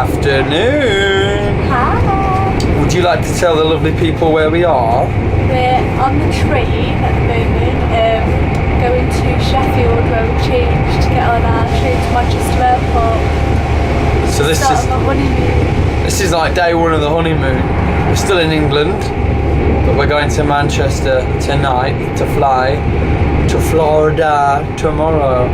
afternoon. Hi. Would you like to tell the lovely people where we are? We're on the train at the moment, going to Sheffield where we changed to get on our train to Manchester Airport. So this Start of our honeymoon. is like day one of the honeymoon. We're still in England, but we're going to Manchester tonight to fly to Florida tomorrow.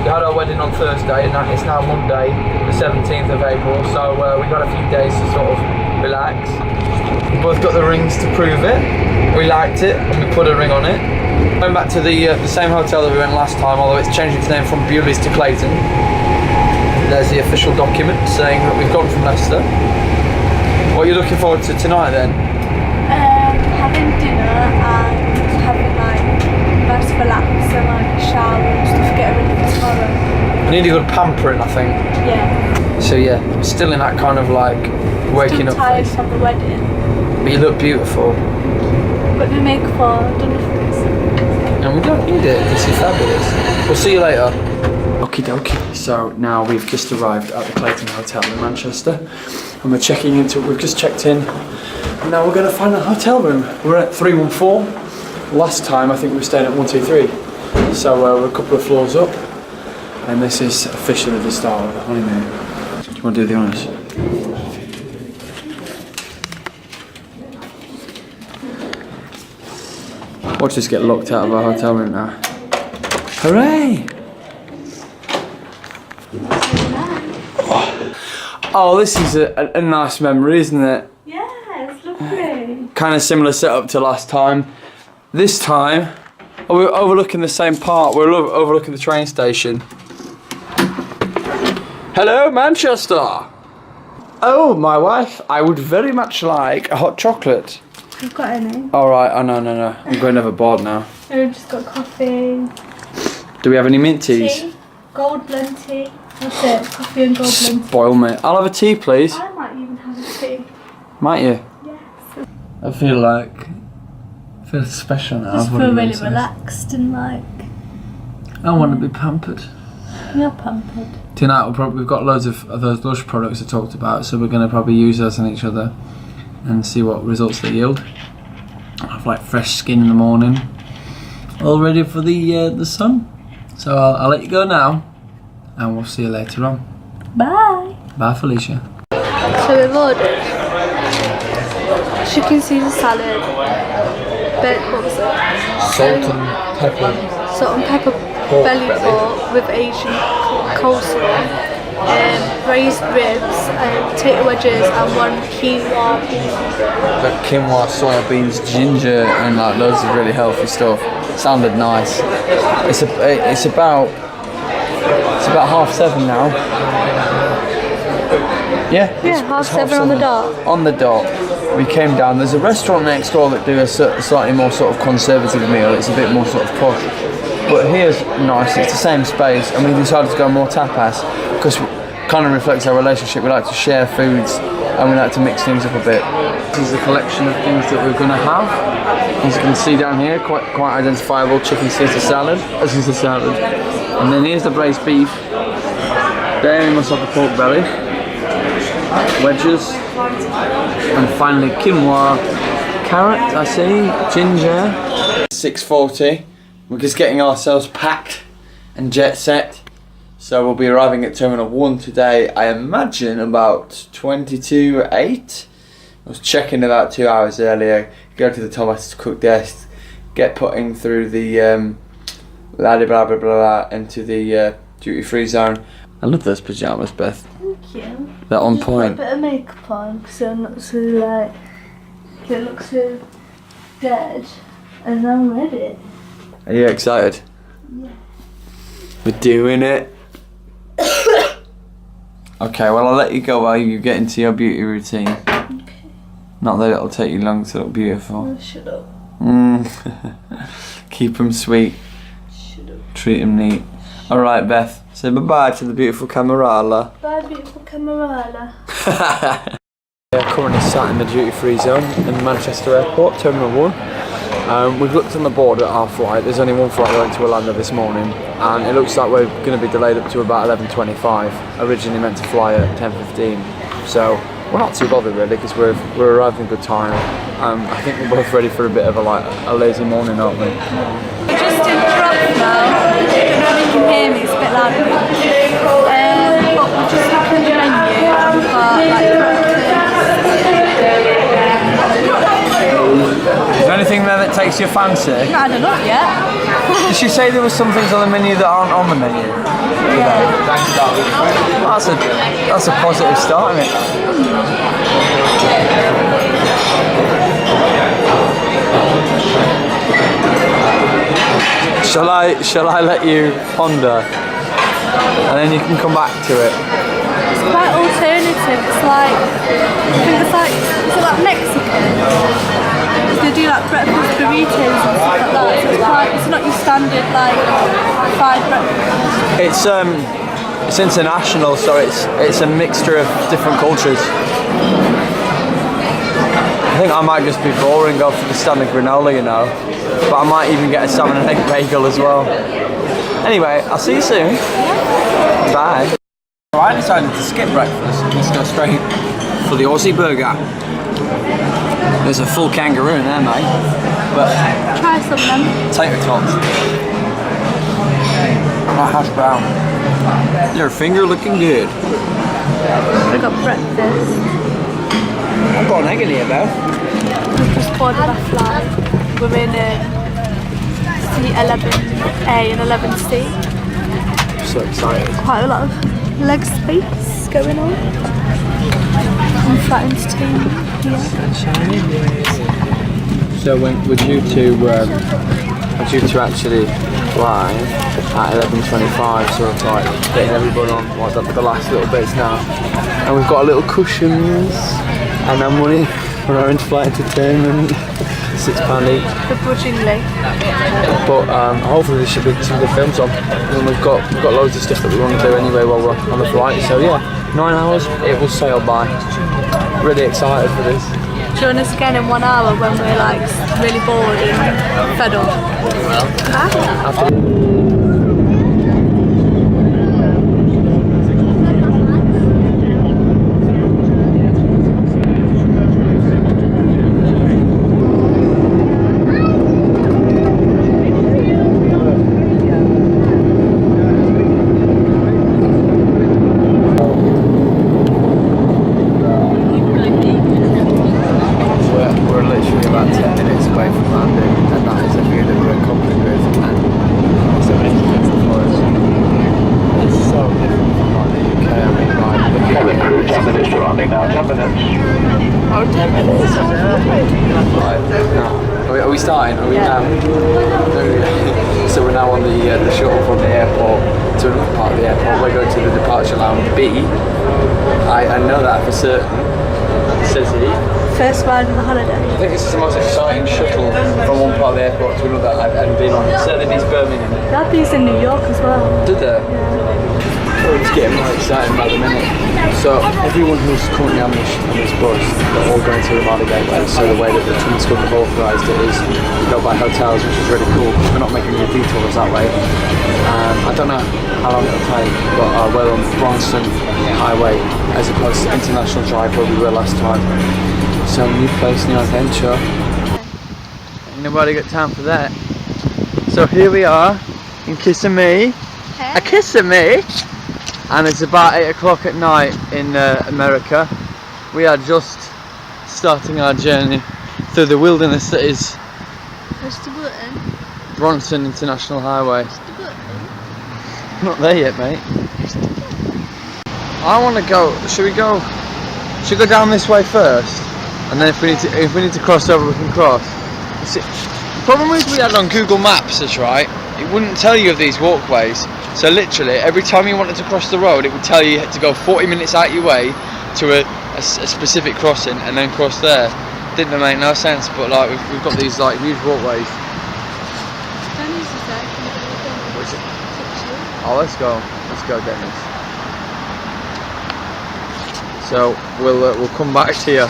We had our wedding on Thursday and it's now Monday, the 17th of April, so we got a few days to sort of relax. We both got the rings to prove it. We liked it and we put a ring on it. Going back to the same hotel that we went last time, although it's changed its name from Bewley's to Clayton. There's the official document saying that we've gone from Leicester. What are you looking forward to tonight then? Having dinner and having like nice relax and like a shower and stuff, get ready for tomorrow. I need a good pampering, I think. Yeah. So yeah, I'm still in that kind of like waking Still up tired phase. from the wedding. But you look beautiful. But the makeup on, done with this. And we don't need it, this is fabulous. We'll see you later. Okie dokie. So now we've just arrived at the Clayton Hotel in Manchester. And we're checking into it, we've just checked in. And now we're going to find a hotel room. We're at 314. Last time I think we were staying at 123. So we're a couple of floors up. And this is officially the start of the honeymoon. Do you want to do the honours? Watch us get locked out of our hotel room now. Hooray! Oh, this is a nice memory, isn't it? Yeah, it's lovely. Kind of similar setup to last time. This time, we're overlooking the same part. We're overlooking the train station. Hello, Manchester. Oh, my wife, I would very much like a hot chocolate. You've got any? All right. Oh no. I'm going overboard now. I've just got coffee. Do we have any mint teas? Tea. Gold blend tea. That's it. Coffee and gold blend. Spoil me. I'll have a tea, please. I might even have a tea. Might you? Yes. I feel special now. Just feel really relaxed and like. I want to be pampered. You're pampered. Tonight we've got loads of those Lush products I talked about, so we're going to probably use those on each other and see what results they yield. I have like fresh skin in the morning, all ready for the sun. So I'll let you go now, and we'll see you later on. Bye. Bye, Felicia. So we've ordered chicken Caesar salad, Salt and pepper belly pork with Asian coleslaw, raised ribs, potato wedges, and one quinoa bean. The quinoa, soya beans, ginger, and like loads of really healthy stuff. Sounded nice. It's about 7:30 now. Yeah, Yeah, half seven on the dot. On the dot. We came down. There's a restaurant next door that do a slightly more sort of conservative meal. It's a bit more sort of posh. But here's nice. It's the same space, and we decided to go more tapas because it kind of reflects our relationship. We like to share foods, and we like to mix things up a bit. This is a collection of things that we're going to have. As you can see down here, quite identifiable chicken Caesar salad. This is the salad. And then here's the braised beef. There we must have the pork belly. Wedges. And finally quinoa. Carrot, I see. Ginger. 6:40. We're just getting ourselves packed and jet set. So we'll be arriving at Terminal 1 today, I imagine about 22:08. I was checking about 2 hours earlier, go to the Thomas Cook desk, get putting through the blah blah blah blah into the duty free zone. I love those pyjamas, Beth. Thank you. They're on Just point. put a bit of makeup on so I'm not so like, it looks so dead, and I'm ready. Are you excited? Yeah. We're doing it. Okay, well I'll let you go while you get into your beauty routine. Okay. Not that it'll take you long to look beautiful. Oh, shut up. Keep them sweet. Shut up. Treat them neat. Alright, Beth. Say bye-bye to the beautiful Camarala. Bye, beautiful Camarala. We're currently sat in the duty-free zone in Manchester Airport, Terminal 1. We've looked on the board at our flight. There's only one flight going to Orlando this morning, and it looks like we're going to be delayed up to about 11:25. Originally meant to fly at 10:15. So we're not too bothered really, because we're arrived in good time. I think we're both ready for a bit of a lazy morning, aren't we? We're just in traffic now. I don't know if you can hear me, it's a bit loud. But we're just looking at the menu and we've got like breakfast. Is there anything there that takes your fancy? No, I don't know yet. Did she say there were some things on the menu that aren't on the menu? Yeah. That's a positive start, isn't it? Shall I let you ponder, and then you can come back to it? It's quite alternative. It's like, I think it's like, is it like Mexican? They do like breakfast burritos and stuff like that. So it's not your standard like fried breakfast. It's international, so it's a mixture of different cultures. I think I might just be boring, go for the standard granola, you know. But I might even get a salmon and egg bagel as well. Anyway, I'll see you soon. Bye. I decided to skip breakfast and just go straight for the Aussie burger. There's a full kangaroo in there, mate. But try some of them. Potato tots. My hash brown. Your finger looking good. We got breakfast. I've got an egg in here though. We've just boarded our flight. We're in C11A and 11C. I'm so excited. Quite a lot of leg space going on. And flight entertainment here. So we're due to actually fly at 11:25, so it's like getting everybody on like the last little bits now. And we've got a little cushions and our money for our in-flight entertainment, £6 each. Begrudgingly. But hopefully there should be some good films on. And we've got loads of stuff that we want to do anyway while we're on the flight. So yeah, 9 hours, it will sail by. Really excited for this. Join us again in 1 hour when we're like really bored and fed up. Bye. Are we starting? Are we now? So we're now on the shuttle from the airport to another part of the airport. We're going to the departure lounge B. I know that for certain. Says he. First ride on the holiday. I think this is the most exciting shuttle from one part of the airport to another I've ever been on. Certainly these Birmingham. They had these in New York as well. Did they? Yeah. It's getting more exciting by the minute. So everyone who's currently on this bus, they're all going to the Ramada Gateway. So the way that the Transport have authorised it is you go by hotels, which is really cool. We're not making any detours that way. I don't know how long it'll take, but we're on Bronson Highway as opposed to International Drive where we were last time. So new place, new adventure. Ain't nobody got time for that. So here we are in Kissimmee. A Kissimmee. And it's about 8 o'clock at night in America. We are just starting our journey through the wilderness that is Bronson International Highway. Not there yet, mate. I want to go. Should we go down this way first? And then if we need to cross over, we can cross. See, the problem is we had on Google Maps, that's right. It wouldn't tell you of these walkways. So literally, every time you wanted to cross the road, it would tell you to go 40 minutes out your way to a specific crossing and then cross there. Didn't make no sense, but like we've got these like huge walkways. Oh, let's go, Dennis. So we'll come back to you.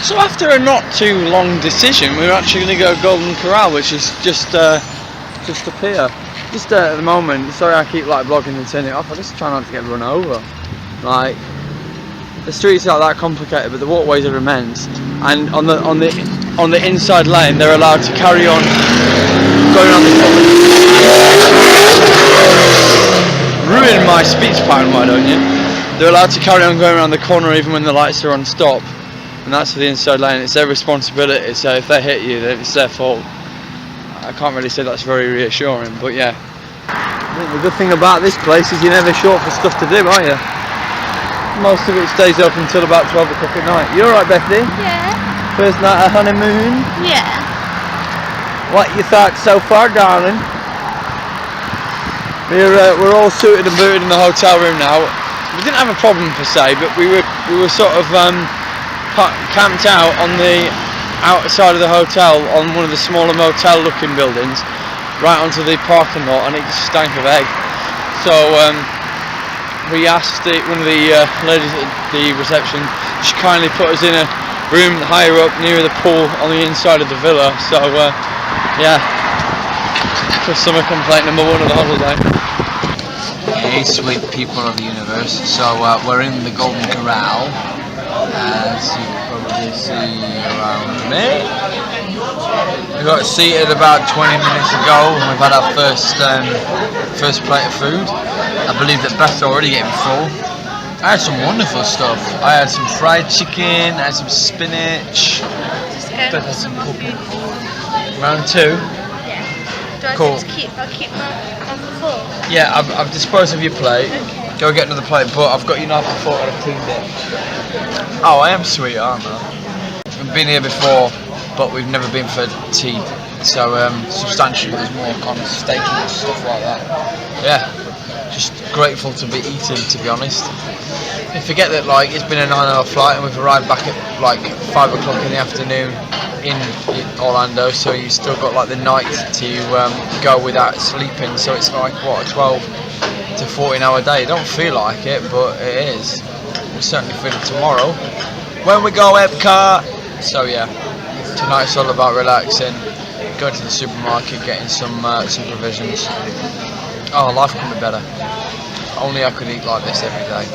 So after a not too long decision, we're actually going to go Golden Corral, which is just up here. Just at the moment, sorry I keep like vlogging and turning it off, I just try not to get run over. Like, The streets aren't that complicated, but the walkways are immense. And on the inside lane, they're allowed to carry on going on the ruin my speech pattern, why don't you? They're allowed to carry on going around the corner even when the lights are on stop, and that's for the inside lane. It's their responsibility, so if they hit you, then it's their fault. I can't really say that's very reassuring, but yeah. The good thing about this place is you're never short for stuff to do, are you? Most of it stays open until about 12 o'clock at night. You alright, Bethany? Yeah. First night at Honeymoon? Yeah. What you thought so far, darling? We're all suited and booted in the hotel room now. We didn't have a problem per se, but we were sort of camped out on the outside of the hotel on one of the smaller motel-looking buildings, right onto the parking lot, and it just stank of egg. So we asked one of the ladies at the reception. She kindly put us in a room higher up near the pool on the inside of the villa. So yeah, summer complaint number one of the holiday. Hey, sweet people of the universe. So we're in the Golden Corral, as you can probably see around me. We got seated about 20 minutes ago, and we've had our first plate of food. I believe that Beth's already getting full. I had some wonderful stuff. I had some fried chicken, I had some spinach. Beth had some cooking. Round two. Do I Cool. I'll keep my full? Yeah, I've disposed of your plate. Okay. Go get another plate, but I've got you knife and fork and I've cleaned it. Oh, I am sweet, aren't I? We've been here before, but we've never been for tea. So substantially, there's more kind of steak and stuff like that. Yeah, just grateful to be eating, to be honest. You forget that like it's been a 9-hour flight and we've arrived back at like 5 o'clock in the afternoon in Orlando, so you still got like the night to go without sleeping. So it's like what, a 12 to 14-hour day. It don't feel like it, but it is. We'll certainly feel it tomorrow when we go Epcot. So yeah, tonight's all about relaxing, going to the supermarket, getting some provisions. Oh, life could be better. Only I could eat like this every day.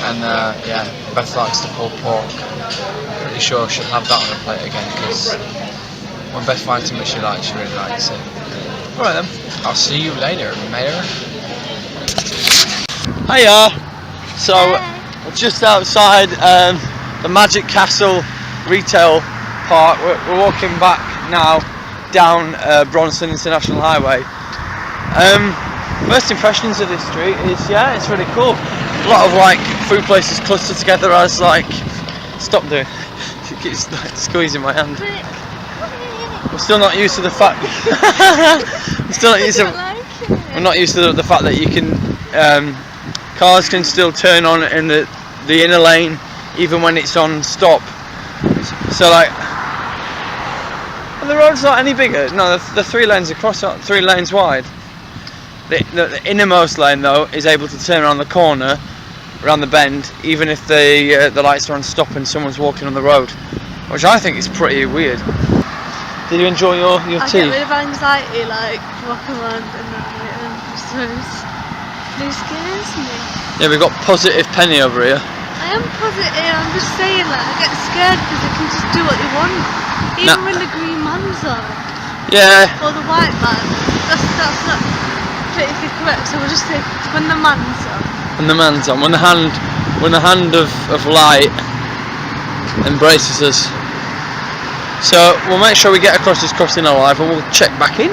And yeah, Beth likes the pulled pork. Pretty sure she'll have that on the plate again, because when Beth finds something she likes, she really likes it. Alright then, I'll see you later, mater. Hiya! So, we're just outside the Magic Castle retail park. We're walking back now down Bronson International Highway. First impressions of this street is, yeah, it's really cool. A lot of like food places clustered together as like, stop doing, she keeps like squeezing my hand. We're still not used to the fact, we're not used to the fact that you can, cars can still turn on in the inner lane even when it's on stop. So like, the road's not any bigger. No, the 3 lanes across, 3 lanes wide. The innermost lane though is able to turn around the corner, around the bend, even if the lights are on stop and someone's walking on the road, which I think is pretty weird. Did you enjoy your tea? I get rid of anxiety, like walking around in that way, and so it scares me. Yeah, we've got positive Penny over here. I am positive. I'm just saying, like I get scared because they can just do what they want, even when the green man's on. Yeah. Or the white man. That's not politically correct. So we'll just say when the man's on. When the man's on, when the hand of light embraces us. So we'll make sure we get across this crossing alive, and we'll check back in.